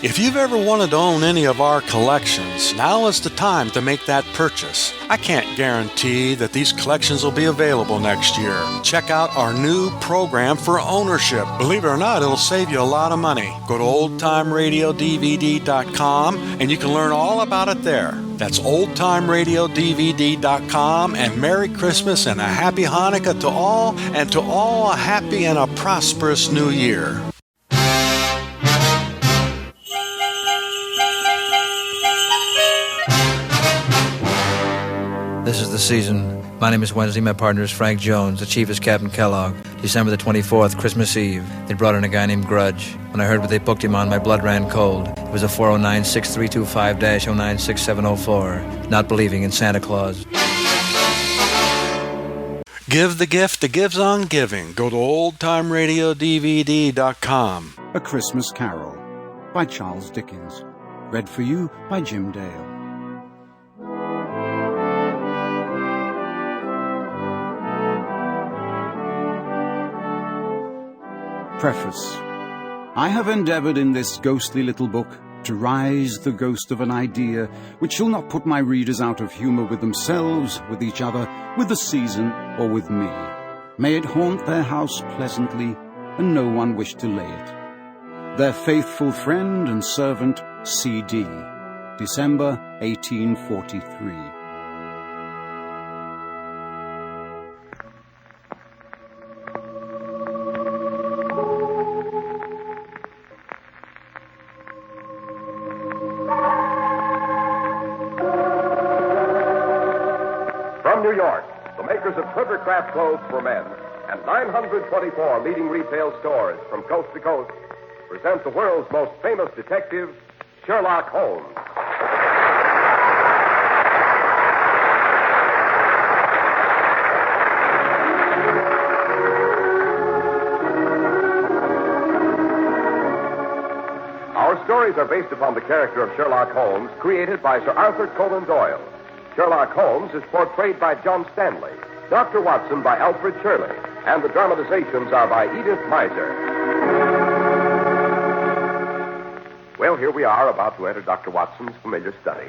If you've ever wanted to own any of our collections, now is the time to make that purchase. I can't guarantee that these collections will be available next year. Check out our new program for ownership. Believe it or not, it'll save you a lot of money. Go to oldtimeradiodvd.com and you can learn all about it there. That's oldtimeradiodvd.com, and Merry Christmas and a Happy Hanukkah to all, and to all a happy and a prosperous New Year. This is the season. My name is Wednesday. My partner is Frank Jones. The chief is Captain Kellogg. December the 24th, Christmas Eve. They brought in a guy named Grudge. When I heard what they booked him on, my blood ran cold. It was a 409-6325-096704. Not believing in Santa Claus. Give the gift that gives on giving. Go to oldtimeradiodvd.com. A Christmas Carol by Charles Dickens. Read for you by Jim Dale. Preface. I have endeavoured in this ghostly little book to rise the ghost of an idea which shall not put my readers out of humour with themselves, with each other, with the season, or with me. May it haunt their house pleasantly, and no one wish to lay it. Their faithful friend and servant, C.D. December 1843. New York, the makers of Clippercraft clothes for men and 924 leading retail stores from coast to coast present the world's most famous detective, Sherlock Holmes. Our stories are based upon the character of Sherlock Holmes, created by Sir Arthur Conan Doyle. Sherlock Holmes is portrayed by John Stanley, Dr. Watson by Alfred Shirley, and the dramatizations are by Edith Meiser. Well, here we are about to enter Dr. Watson's familiar study.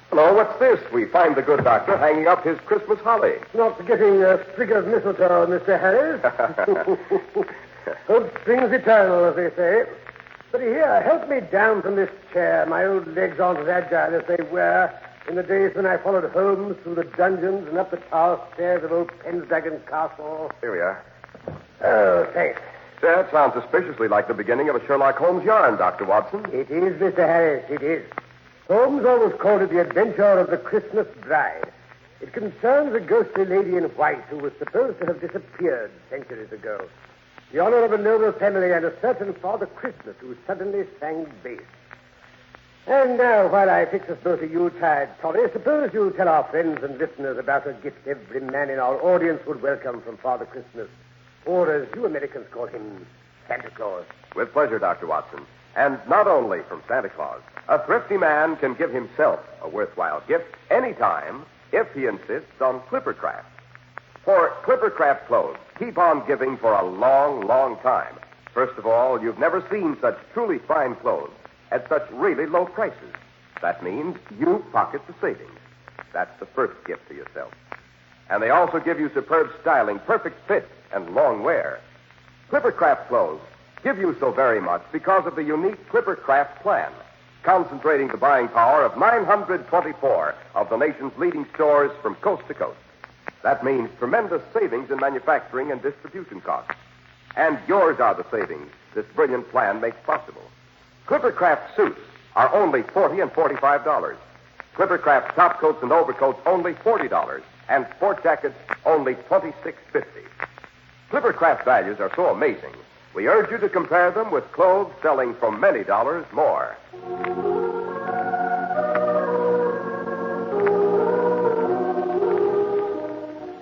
Hello, what's this? We find the good doctor hanging up his Christmas holly. Not forgetting a sprig of mistletoe, Mr. Harris. Hope springs eternal, as they say. But here, help me down from this chair. My old legs aren't as agile as they were in the days when I followed Holmes through the dungeons and up the tower stairs of old Pendragon Castle. Here we are. Oh, thanks. That sounds suspiciously like the beginning of a Sherlock Holmes yarn, Dr. Watson. It is, Mr. Harris, it is. Holmes always called it the adventure of the Christmas bride. It concerns a ghostly lady in white who was supposed to have disappeared centuries ago. The honor of a noble family and a certain Father Christmas who suddenly sang bass. And now, while I fix us both a Yuletide toddy, suppose you tell our friends and listeners about a gift every man in our audience would welcome from Father Christmas, or as you Americans call him, Santa Claus. With pleasure, Dr. Watson. And not only from Santa Claus. A thrifty man can give himself a worthwhile gift anytime if he insists on Clippercraft. For Clippercraft clothes keep on giving for a long, long time. First of all, you've never seen such truly fine clothes at such really low prices. That means you pocket the savings. That's the first gift to yourself. And they also give you superb styling, perfect fit, and long wear. Clippercraft clothes give you so very much because of the unique Clippercraft plan, concentrating the buying power of 924 of the nation's leading stores from coast to coast. That means tremendous savings in manufacturing and distribution costs. And yours are the savings this brilliant plan makes possible. Clippercraft suits are only $40 and $45. Clippercraft topcoats and overcoats only $40, and sport jackets only $26.50. Clippercraft values are so amazing, we urge you to compare them with clothes selling for many dollars more.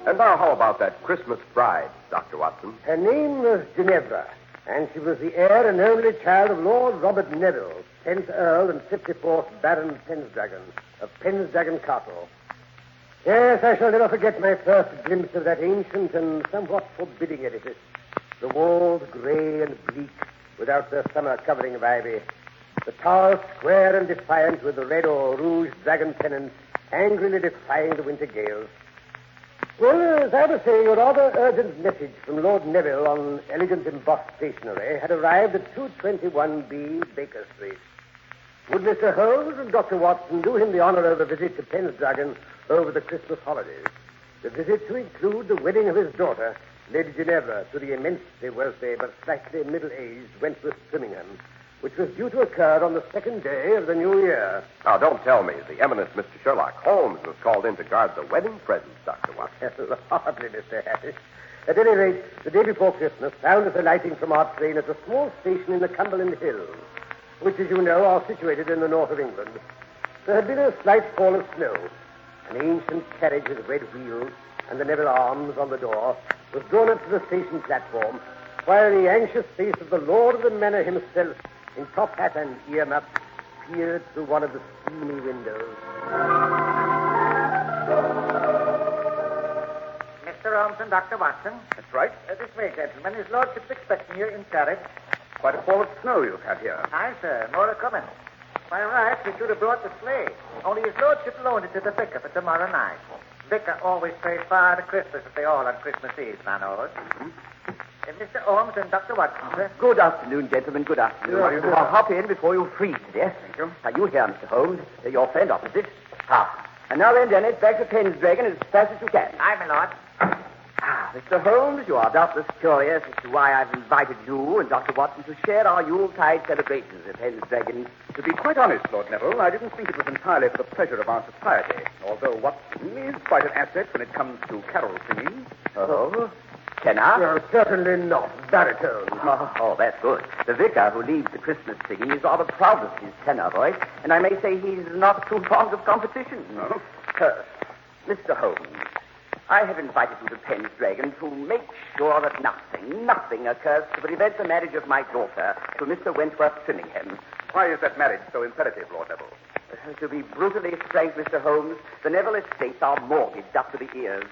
And now, how about that Christmas bride, Dr. Watson? Her name was Ginevra, and she was the heir and only child of Lord Robert Neville, 10th Earl and 54th Baron Pendragon, of Pendragon Castle. Yes, I shall never forget my first glimpse of that ancient and somewhat forbidding edifice. The walls gray and bleak, without their summer covering of ivy. The tower square and defiant with the red or rouge dragon pennants angrily defying the winter gales. Well, as I was saying, a rather urgent message from Lord Neville on elegant embossed stationery had arrived at 221B Baker Street. Would Mr. Holmes and Dr. Watson do him the honor of a visit to Pendragon over the Christmas holidays? The visit to include the wedding of his daughter, Lady Ginevra, to the immensely wealthy but slightly middle-aged Wentworth Trimmingham, which was due to occur on the second day of the new year. Now, don't tell me the eminent Mr. Sherlock Holmes was called in to guard the wedding presents, Dr. Watson. Hardly, Mr. Harris. At any rate, the day before Christmas found us alighting from our train at a small station in the Cumberland Hills, which, as you know, are situated in the north of England. There had been a slight fall of snow. An ancient carriage with red wheels and the Neville arms on the door was drawn up to the station platform, while the anxious face of the lord of the manor himself, in top hat and earmuffs, peered through one of the steamy windows. Mr. Holmes and Dr. Watson. That's right. This way, gentlemen. His lordship's expecting you in carriage. Quite a fall of snow you've had here. Aye, sir. More are coming. By rights, he should have brought the sleigh. Only his lordship loaned it to the vicar for tomorrow night. Vicar always pays far to Christmas if they all on Christmas Eve, man knows. Mr. Holmes and Dr. Watson, sir. Good afternoon, gentlemen. Good afternoon. I'll hop in before you freeze to death. Thank you. Are you here, Mr. Holmes? Your friend opposite. And now then, Dennis, back to Pendragon as fast as you can. Aye, my lord. Mr. Holmes, you are doubtless curious as to why I've invited you and Dr. Watson to share our Yuletide celebrations at Pendragon. To be quite honest, Lord Neville, I didn't think it was entirely for the pleasure of our society, although Watson is quite an asset when it comes to carol singing. Oh? Tenor? Certainly not. Baritone. Oh, that's good. The vicar who leads the Christmas singing is rather proud of his tenor voice, and I may say he's not too fond of competition. No? First, Mr. Holmes, I have invited you to Pendragon to make sure that nothing occurs to prevent the marriage of my daughter to Mr. Wentworth Trimmingham. Why is that marriage so imperative, Lord Neville? To be brutally frank, Mr. Holmes, the Neville estates are mortgaged up to the ears.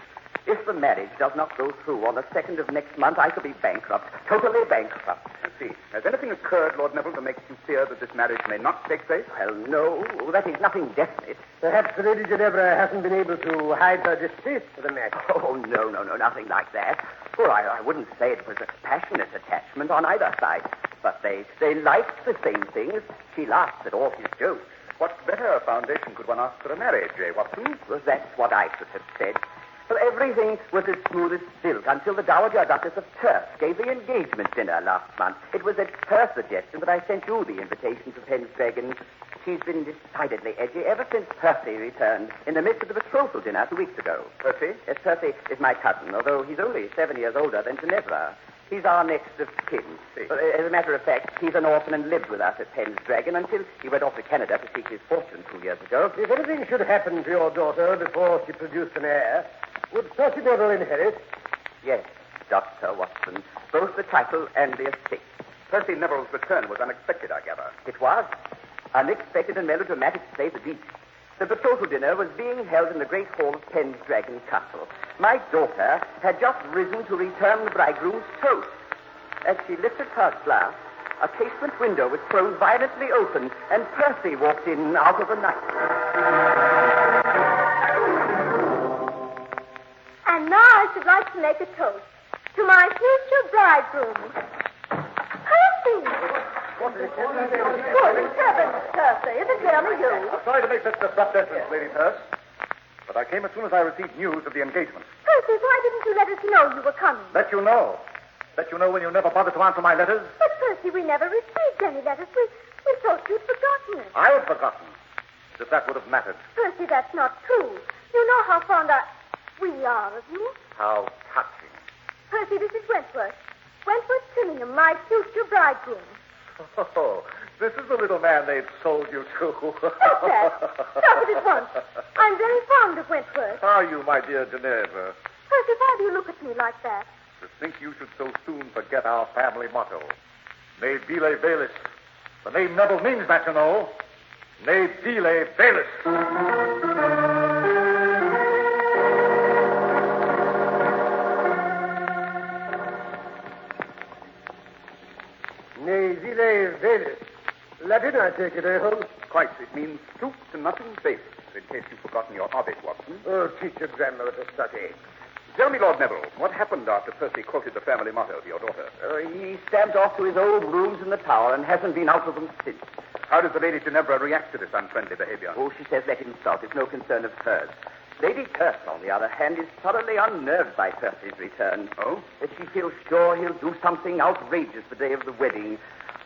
If the marriage does not go through on the 2nd of next month, I shall be bankrupt, totally bankrupt. I see. Has anything occurred, Lord Neville, to make you fear that this marriage may not take place? Well, no, that is nothing definite. Perhaps Lady Ginevra hasn't been able to hide her distaste for the match. Oh, no, nothing like that. Well, I wouldn't say it was a passionate attachment on either side, but they liked the same things. She laughed at all his jokes. What better foundation could one ask for a marriage, Watson? Well, that's what I should have said. Well, everything was as smooth as silk until the Dowager Duchess of Turf gave the engagement dinner last month. It was at her suggestion that I sent you the invitation to Pendragon. She's been decidedly edgy ever since Percy returned in the midst of the betrothal dinner 2 weeks ago. Percy? Yes, Percy is my cousin, although he's only 7 years older than Ginevra. He's our next of kin. As a matter of fact, he's an orphan and lived with us at Pendragon until he went off to Canada to seek his fortune 2 years ago. If anything should happen to your daughter before she produced an heir, would Percy Neville inherit? Yes, Dr. Watson. Both the title and the estate. Percy Neville's return was unexpected, I gather. It was. Unexpected and melodramatic, to say the least. The betrothal dinner was being held in the great hall of Pendragon Castle. My daughter had just risen to return the bridegroom's toast. As she lifted her glass, a casement window was thrown violently open, and Percy walked in out of the night. And now I should like to make a toast to my future bridegroom. Percy! Good heavens, Percy, is it really you? I'm sorry to make such an abrupt entrance, Lady Percy, but I came as soon as I received news of the engagement. Percy, why didn't you let us know you were coming? Let you know. Let you know when you never bothered to answer my letters. But, Percy, we never received any letters. We thought you'd forgotten us. I had forgotten. As if that would have mattered. Percy, that's not true. You know how fond we are of you. How touching. Percy, this is Wentworth. Wentworth Trimmingham, my future bridegroom. Oh, this is the little man they've sold you to. Stop that. Stop it at once. I'm very fond of Wentworth. Are you, my dear Ginevra? Percy, why do you look at me like that? To think you should so soon forget our family motto. Ne bile velis. The name Neville means that, you know. Ne bile velis. Ne zile velis. Latin, I take it, eh, Holmes? Quite. It means soup to nothing base, in case you've forgotten your Ovid, Watson. Oh, teach your grandmother to suck eggs. Tell me, Lord Neville, what happened after Percy quoted the family motto to your daughter? He stamped off to his old rooms in the tower and hasn't been out of them since. How does the Lady Ginevra react to this unfriendly behavior? Oh, she says let him stop. It's no concern of hers. Lady Perth, on the other hand, is thoroughly unnerved by Percy's return. Oh? She feels sure he'll do something outrageous the day of the wedding.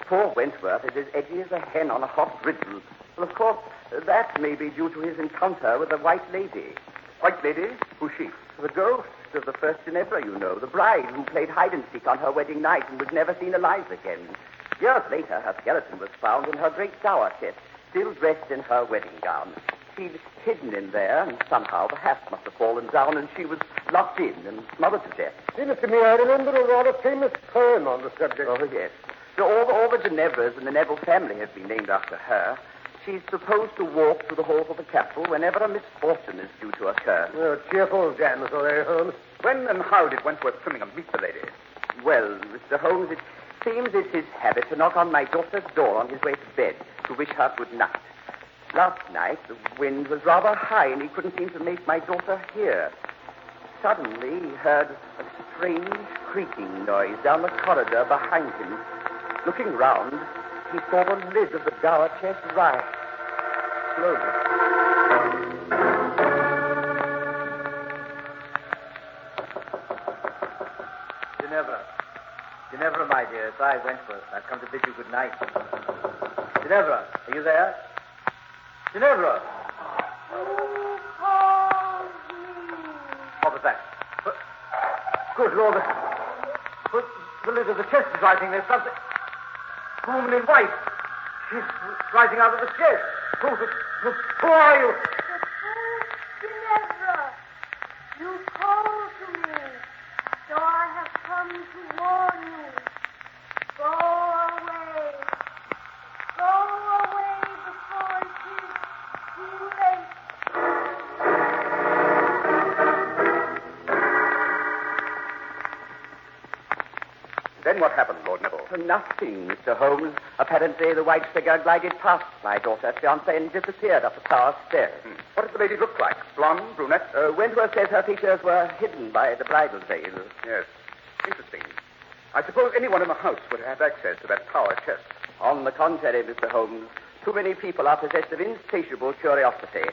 Poor Wentworth is as edgy as a hen on a hot griddle. Well, of course, that may be due to his encounter with the White Lady. White Lady? Who's she? The ghost of the first Ginevra, you know, the bride who played hide-and-seek on her wedding night and was never seen alive again. Years later, her skeleton was found in her great dower chest, still dressed in her wedding gown. She'd hidden in there, and somehow the hasp must have fallen down, and she was locked in and smothered to death. Seems to me I remember a rather famous poem on the subject. Oh, yes. So all the Ginevras in the Neville family have been named after her. She's supposed to walk through the halls of the castle whenever a misfortune is due to occur. Oh, cheerful damsel, eh, Holmes? When and how did Wentworth Trimmingham meet the lady? Well, Mr. Holmes, it seems it's his habit to knock on my daughter's door on his way to bed to wish her good night. Last night, the wind was rather high, and he couldn't seem to make my daughter hear. Suddenly, he heard a strange creaking noise down the corridor behind him. Looking round, he saw the lid of the dower chest rise slowly. Ginevra, my dear, it's I, Wentworth. I've come to bid you good night. Ginevra, are you there? Ginevra! Who calls me? What was that? Good Lord, the lid of the chest is rising. There's something... A woman in white. She's rising out of the chest. Who are you? Ginevra, you call to me, so I have come to warn you. Go away. Go away before it is too late. Then what happened, Lord Neville? Nothing, Mr. Holmes. Apparently, the white figure glided past my daughter's fiancé and disappeared up the tower stairs. What did the lady look like? Blonde, brunette? Wentworth says her features were hidden by the bridal veil. Yes. Interesting. I suppose anyone in the house would have access to that tower chest. On the contrary, Mr. Holmes, too many people are possessed of insatiable curiosity.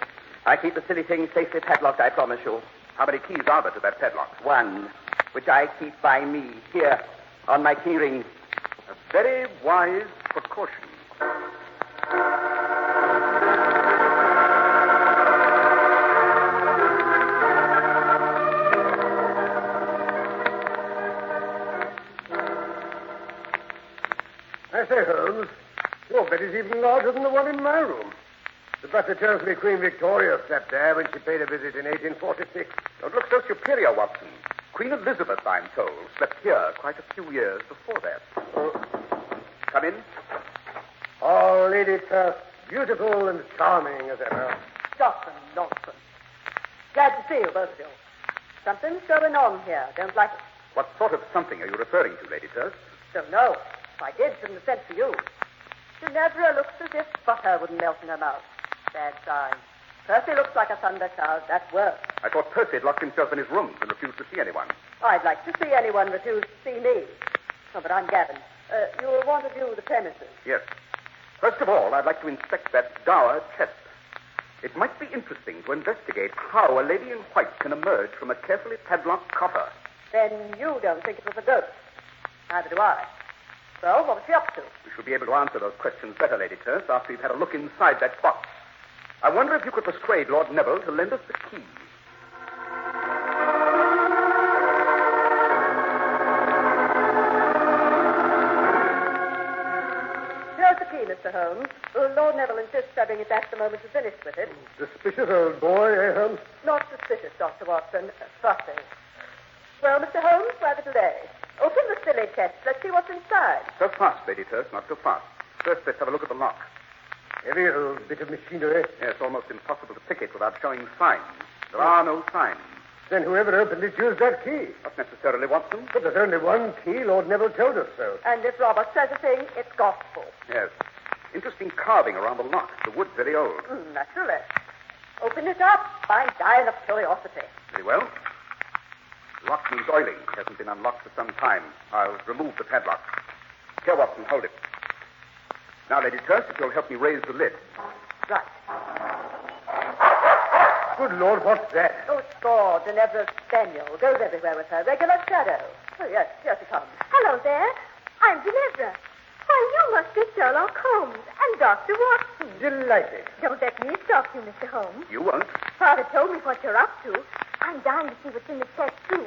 I keep the silly thing safely padlocked, I promise you. How many keys are there to that padlock? One, which I keep by me, here, on my key ring. A very wise precaution. I say, Holmes, your bed is even larger than the one in my room. The butler tells me Queen Victoria slept there when she paid a visit in 1846. Don't look so superior, Watson. Queen Elizabeth, I'm told, slept here quite a few years before that. Come in. Oh, Lady Perth, beautiful and charming as ever. Stop and nonsense. Glad to see you, both of you. Something's going on here. Don't like it. What sort of something are you referring to, Lady Perth? Don't know. If I did, shouldn't have sent for you. Ginevra looks as if butter wouldn't melt in her mouth. Bad sign. Percy looks like a thunder cloud. That's worse. I thought Percy had locked himself in his rooms and refused to see anyone. I'd like to see anyone refuse to see me. Oh, but I'm Gavin. You'll want to view the premises. Yes. First of all, I'd like to inspect that dower chest. It might be interesting to investigate how a lady in white can emerge from a carefully padlocked coffer. Then you don't think it was a ghost. Neither do I. So, what was she up to? We shall be able to answer those questions better, Lady Perth, after we've had a look inside that box. I wonder if you could persuade Lord Neville to lend us the key. Here's the key, Mr. Holmes. Lord Neville insists I bring it back the moment you've finished with it. Suspicious old boy, eh, Holmes? Not suspicious, Dr. Watson. Fussy. Well, Mr. Holmes, why the delay? Open the silly chest. Let's see what's inside. So fast, Lady Perth, not so fast. First, let's have a look at the lock. Heavy old bit of machinery. Yes, almost impossible to pick it without showing signs. There are no signs. Then whoever opened it used that key. Not necessarily, Watson. But there's only one key. Lord Neville told us so. And if Robert says a thing, it's gospel. Yes. Interesting carving around the lock. The wood very old. Naturally. Open it up. I'm dying of curiosity. Very well. The lock needs oiling. It hasn't been unlocked for some time. I'll remove the padlock. Here, Watson, hold it. Now, Lady Turse, if you'll help me raise the lid. Right. Good Lord, what's that? Oh, Score, Ginevra's spaniel. Goes everywhere with her. Regular shadow. Oh, yes, here she comes. Hello there. I'm Ginevra. Why, you must be Sherlock Holmes and Dr. Watson. Delighted. Don't let me stop you, Mr. Holmes. You won't. Father told me what you're up to. I'm dying to see what's in the chest, too.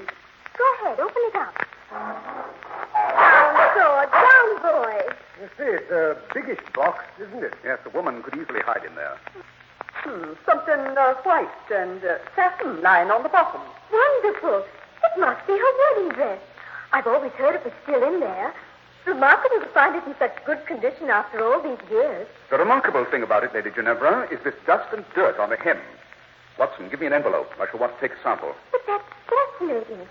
Go ahead, open it up. Down, sword, down, boy. You see, it's a biggish box, isn't it? Yes, a woman could easily hide in there. Something white and satin lying on the bottom. Wonderful. It must be her wedding dress. I've always heard it was still in there. Remarkable to find it in such good condition after all these years. The remarkable thing about it, Lady Ginevra, is this dust and dirt on the hem. Watson, give me an envelope. I shall want to take a sample. But that's fascinating.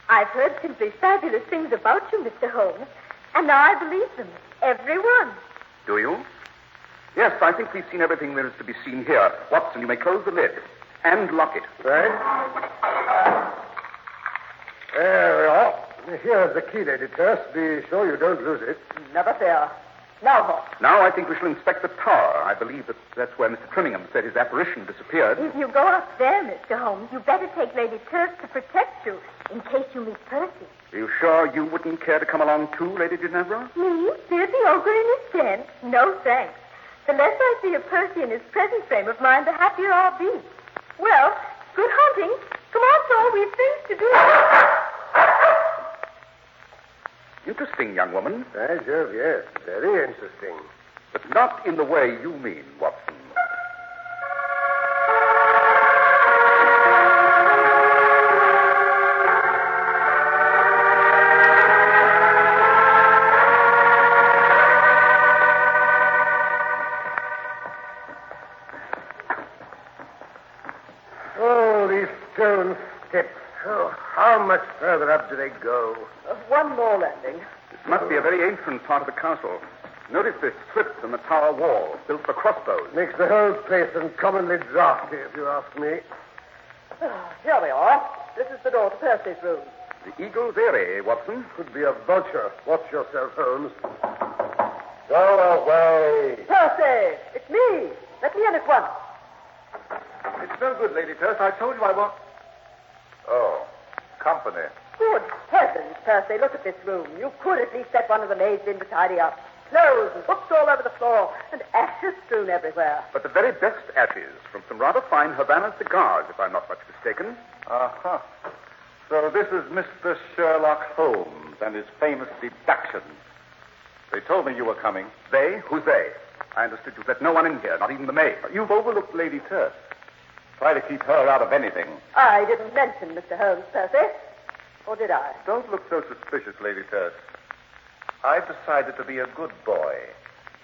I've heard simply fabulous things about you, Mr. Holmes, and now I believe them. Every one. Do you? Yes, I think we've seen everything there is to be seen here. Watson, you may close the lid and lock it. Right. There we are. Here's the key, Lady Turse. Be sure you don't lose it. Never fear. Now what? Now I think we shall inspect the tower. I believe that's where Mr. Trimmingham said his apparition disappeared. If you go up there, Mr. Holmes, you better take Lady Turse to protect you in case you meet Percy. Are you sure you wouldn't care to come along too, Lady Ginevra? Me? Beard the ogre in his den? No, thanks. The less I see of Percy in his present frame of mind, the happier I'll be. Well, good hunting. Come on, Saul, we've things to do. Interesting, young woman. By Jove, yes. Very interesting. But not in the way you mean, Watson. Oh, these stone steps. Oh, how much further up do they go? One more landing. This must be a very ancient part of the castle. Notice this slit in the tower wall, built for crossbows. Makes the whole place uncommonly drafty, if you ask me. Here we are. This is the door to Percy's room. The Eagle's Eyrie, Watson. Could be a vulture. Watch yourself, Holmes. Go away. Percy! It's me! Let me in at once. It's no good, Lady Turse. I told you I want... Oh, company. Good heavens, Percy, look at this room. You could at least let one of the maids in to tidy up. Clothes and books all over the floor, and ashes strewn everywhere. But the very best ashes from some rather fine Havana cigars, if I'm not much mistaken. Uh-huh. So this is Mr. Sherlock Holmes and his famous deduction. They told me you were coming. They? Who's they? I understood you let no one in here, not even the maid. You've overlooked Lady Turse. Try to keep her out of anything. I didn't mention Mr. Holmes, Percy. Or did I? Don't look so suspicious, Lady Turse. I've decided to be a good boy.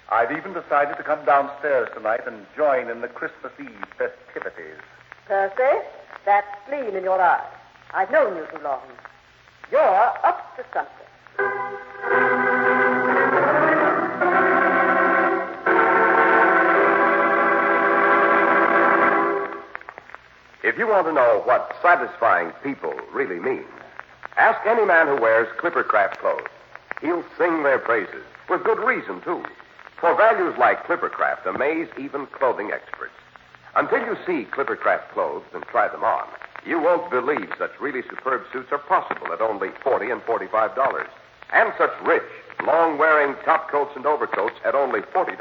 I've even decided to come downstairs tonight and join in the Christmas Eve festivities. Percy, that spleen in your eye. I've known you too long. You're up to something. If you want to know what satisfying people really means, ask any man who wears Clippercraft clothes. He'll sing their praises, with good reason, too. For values like Clippercraft amaze even clothing experts. Until you see Clippercraft clothes and try them on, you won't believe such really superb suits are possible at only $40 and $45. And such rich, long-wearing top coats and overcoats at only $40.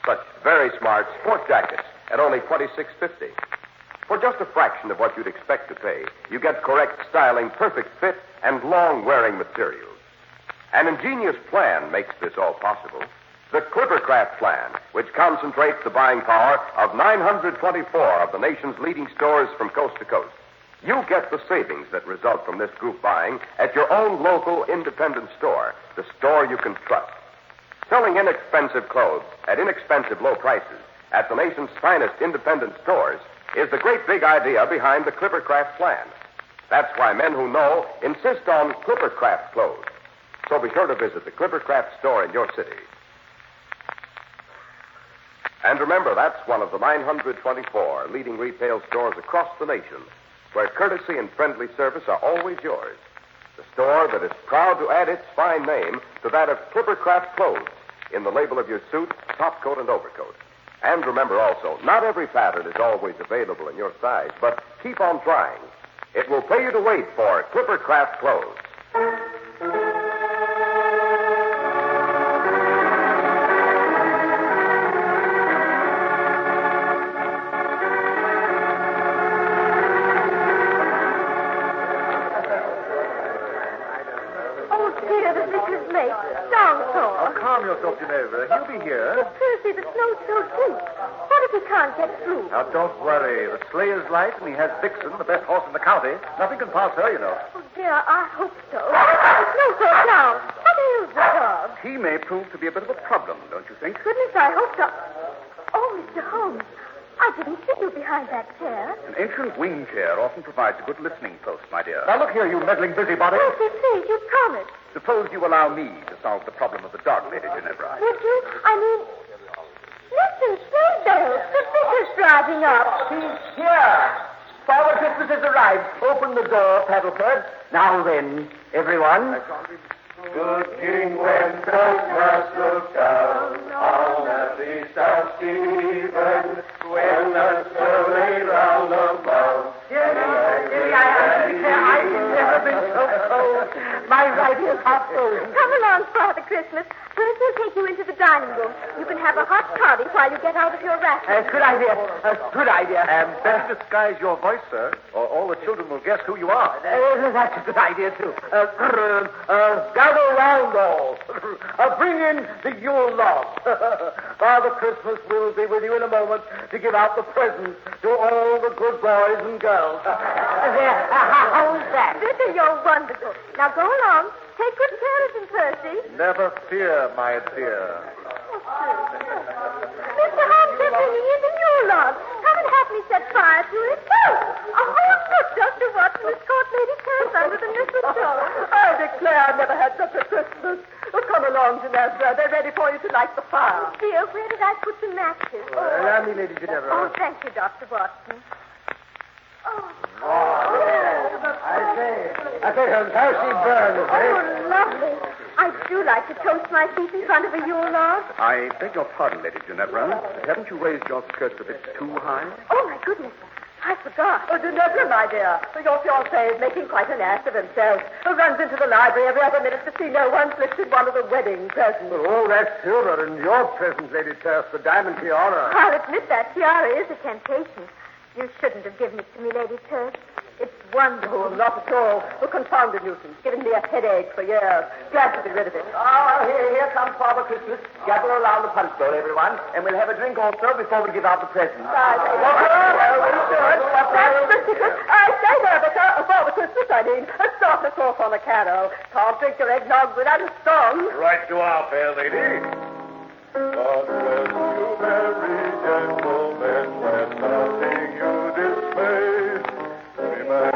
Such very smart sport jackets at only $26.50. For just a fraction of what you'd expect to pay, you get correct styling, perfect fit, and long-wearing materials. An ingenious plan makes this all possible. The Clippercraft plan, which concentrates the buying power of 924 of the nation's leading stores from coast to coast. You get the savings that result from this group buying at your own local independent store, the store you can trust. Selling inexpensive clothes at inexpensive low prices at the nation's finest independent stores is the great big idea behind the Clippercraft plan. That's why men who know insist on Clippercraft clothes. So be sure to visit the Clippercraft store in your city. And remember, that's one of the 924 leading retail stores across the nation where courtesy and friendly service are always yours. The store that is proud to add its fine name to that of Clippercraft Clothes in the label of your suit, top coat, and overcoat. And remember also, not every pattern is always available in your size, but keep on trying. It will pay you to wait for Clippercraft Clothes. Calm yourself, Ginevra. He'll be here. Percy, the snow's so deep. What if he can't get through? Now, don't worry. The sleigh is light, and he has Vixen, the best horse in the county. Nothing can pass her, you know. Oh, dear, I hope so. The snow's so down. What ails the dog? He may prove to be a bit of a problem, don't you think? Goodness, I hope so. Oh, Mr. Holmes, I didn't see you behind that chair. An ancient wing chair often provides a good listening post, my dear. Now, look here, you meddling busybody. Percy, please, you promised. Suppose you allow me to solve the problem of the dog, Lady Ginevra. Would you? I mean, listen, sleigh bells. The vicar's driving up. He's here. Father Christmas has arrived. Open the door, Paddleford. Now then, everyone. Good King Wenceslas looked down on the feast of Stephen when the snow lay round above. I've never been so cold. My right ear's half frozen. Come along, Father Christmas. First, we'll take you into the dining room. You can have a hot toddy while you get out of your wrap. Good idea. Good idea. Better disguise your voice, sir, or all the children will guess who you are. That's a good idea, too. Gather round all. Bring in the Yule log. Father Christmas will be with you in a moment to give out the presents to all the good boys and girls. How's that? Vicar, you're wonderful. Now go along. Take good care of him, Percy. Never fear, my dear. Mr. Holmes, they're bringing in the Yule log. Come and have me set fire to it. Oh, look, Dr. Watson has caught Lady Curse under the mistletoe. I declare I never had such a Christmas. Oh, come along, Ginevra. They're ready for you to light the fire. Oh, dear, where did I put the matches? Allow me, Lady Ginevra. Oh, thank you, Dr. Watson. I say, Holmes, how she burns, eh? Oh, lovely. I do like to toast my feet in front of a Yule log. I beg your pardon, Lady Ginevra. Haven't you raised your skirts a bit too high? Oh, my goodness. I forgot. Oh, Ginevra, my dear. Your fiancé is making quite an ass of himself. Who runs into the library every other minute to see no one's lifted one of the wedding presents. All that silver and your present, Lady Turf, the diamond tiara. I'll admit that tiara is a temptation. You shouldn't have given it to me, Lady Turf. It's wonderful. Oh, not at all. A confounded nuisance. Given me a headache for years. Glad to be rid of it. Here comes Father Christmas. Gather around the punch bowl, everyone, and we'll have a drink also before we give out the presents. That's the secret. Stay there, but Father Christmas, I mean. Start us off on a carol. Can't drink your eggnog without a song. Right you are, fair lady. God bless you, merry gentlemen, when nothing you dismay. Remember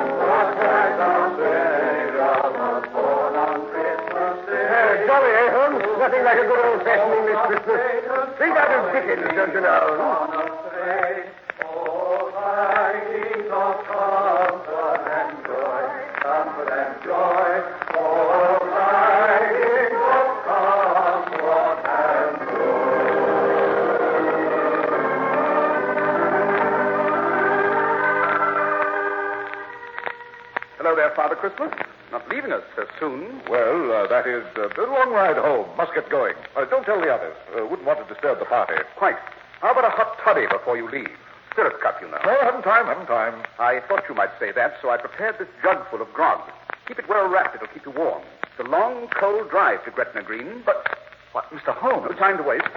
that the day was born on Christmas Day. Jolly, eh, Holmes? Nothing like a good old-fashioned English Christmas. Think out of Dickens, don't you know? Oh, tidings of comfort and joy, comfort and joy. Oh, tidings of comfort and Hello there, Father Christmas. Not leaving us so soon. Well, that is a long ride home. Must get going. Don't tell the others. Wouldn't want to disturb the party. Quite. How about a hot toddy before you leave? Syrup cup, you know. Oh, haven't time. I thought you might say that, so I prepared this jug full of grog. Keep it well wrapped. It'll keep you warm. It's a long, cold drive to Gretna Green, but... What, Mr. Holmes? No time to waste.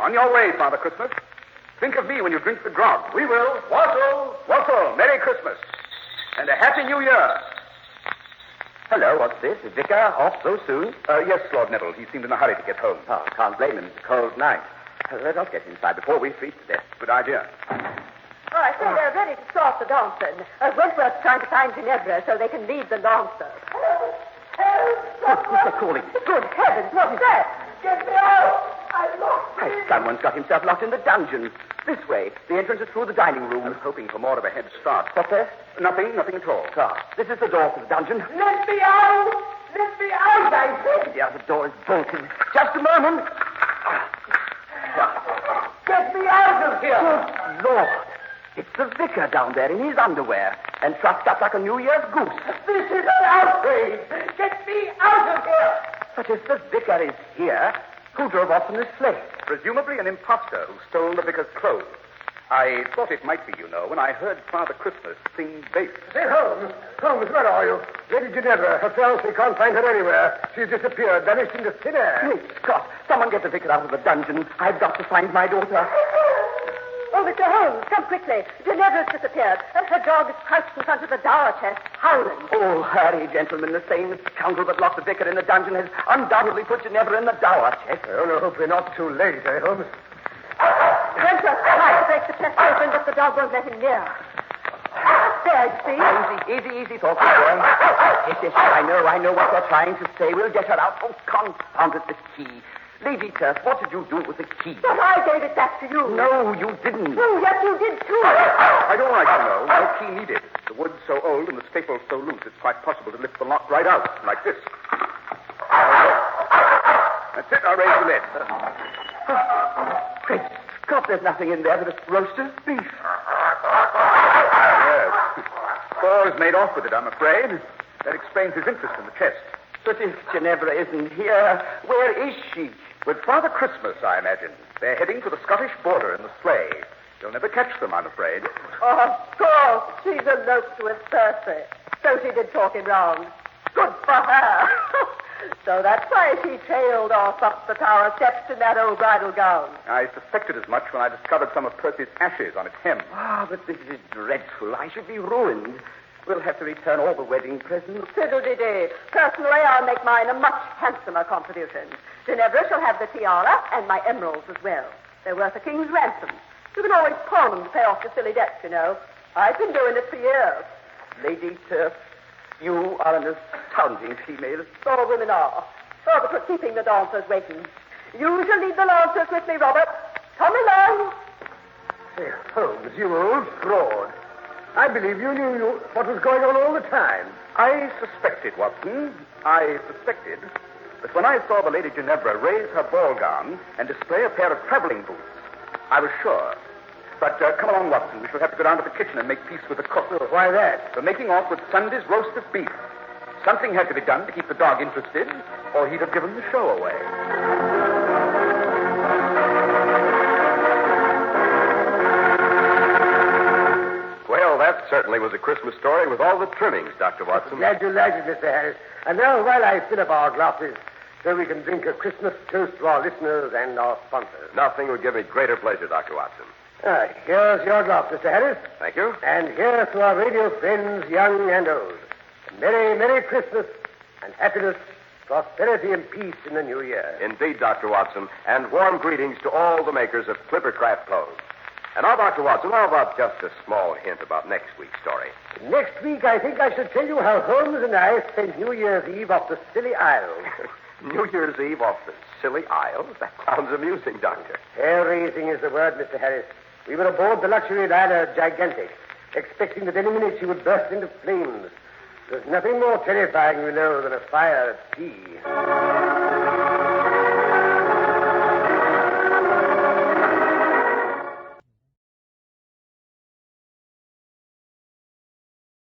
On your way, Father Christmas. Think of me when you drink the grog. We will. Wassel! Wassel, Merry Christmas. And a Happy New Year. Hello, what's this? Is Vicar off so soon? Yes, Lord Neville. He seemed in a hurry to get home. Oh, can't blame him. It's a cold night. Let us get inside before we freeze to death. Good idea. Oh, I say they're ready to start the dancing. Wentworth's trying to find Ginevra so they can lead the dancer. Who's calling? Good heavens, what's that? Get me out! I'm locked in. Someone's got himself locked in the dungeon. This way. The entrance is through the dining room. I was hoping for more of a head start. What's that? Nothing at all. This is the door to the dungeon. Let me out! Let me out, I said! Yeah, the door is bolted. Just a moment. Get me out of here! Good Lord. It's the vicar down there in his underwear and trussed up like a New Year's goose. This is an outrage! Get me out of here! But if the vicar is here, who drove off in this sleigh? Presumably an impostor who stole the vicar's clothes. I thought it might be, when I heard Father Christmas sing bass. Say, Holmes, where are you? Lady Ginevra, her fiancé can't find her anywhere. She's disappeared, vanished into thin air. Great Scott, someone get the vicar out of the dungeon. I've got to find my daughter. Oh, Mr. Holmes, come quickly. Ginevra's disappeared, and her dog is crouched in front of the dower chest, howling. Oh, hurry, gentlemen. The same scoundrel that locked the vicar in the dungeon has undoubtedly put Ginevra in the dower chest. I only hope we're not too late, Holmes? Wentworth tried to break the chest open, but the dog won't let him near. There, see? Easy, thoughtful boy. Yes, I know what they're trying to say. We'll get her out. Oh, confound it, this key. Lady Turf, what did you do with the key? But I gave it back to you. No, you didn't. Oh, yes, you did, too. I don't like to know. No key needed. The wood's so old and the staples so loose, it's quite possible to lift the lock right out, like this. That's it. I'll raise the lid. Great Scott, there's nothing in there but a roasted beef. Yes. Paul's made off with it, I'm afraid. That explains his interest in the chest. But if Ginevra isn't here, where is she? With Father Christmas, I imagine. They're heading for the Scottish border in the sleigh. You'll never catch them, I'm afraid. Oh, of course. She's eloped with Percy. So she did talk him round. Good for her. So that's why she trailed off up the tower steps in that old bridal gown. I suspected as much when I discovered some of Percy's ashes on its hem. But this is dreadful. I should be ruined. We'll have to return all the wedding presents. Fiddle-de-dee. Personally, I'll make mine a much handsomer contribution. Ginevra shall have the tiara and my emeralds as well. They're worth a king's ransom. You can always pawn them to pay off the silly debts, I've been doing it for years. Lady Turf, you are an astounding female. All women are. Oh, but we're keeping the dancers waiting. You shall lead the lancers with me, Robert. Come along. Say, Holmes, you old fraud. I believe you knew what was going on all the time. I suspected, Watson. I suspected that when I saw the Lady Ginevra raise her ball gown and display a pair of traveling boots, I was sure. But come along, Watson. We shall have to go down to the kitchen and make peace with the cook. Oh, why that? We're making off with Sunday's roast of beef. Something had to be done to keep the dog interested, or he'd have given the show away. Well, that certainly was a Christmas story with all the trimmings, Dr. Watson. Glad you liked it, Mr. Harris. And now, while I fill up our glasses, so we can drink a Christmas toast to our listeners and our sponsors. Nothing would give me greater pleasure, Dr. Watson. Here's your glass, Mr. Harris. Thank you. And here's to our radio friends, young and old. Merry, Merry Christmas and happiness, prosperity and peace in the new year. Indeed, Dr. Watson, and warm greetings to all the makers of Clippercraft clothes. And now, Dr. Watson, how about just a small hint about next week's story? Next week, I think I should tell you how Holmes and I spent New Year's Eve off the Scilly Isles. New Year's Eve off the Scilly Isles? That sounds amusing, Doctor. Hair-raising is the word, Mr. Harris. We were aboard the luxury liner Gigantic, expecting that any minute she would burst into flames. There's nothing more terrifying, than a fire at sea.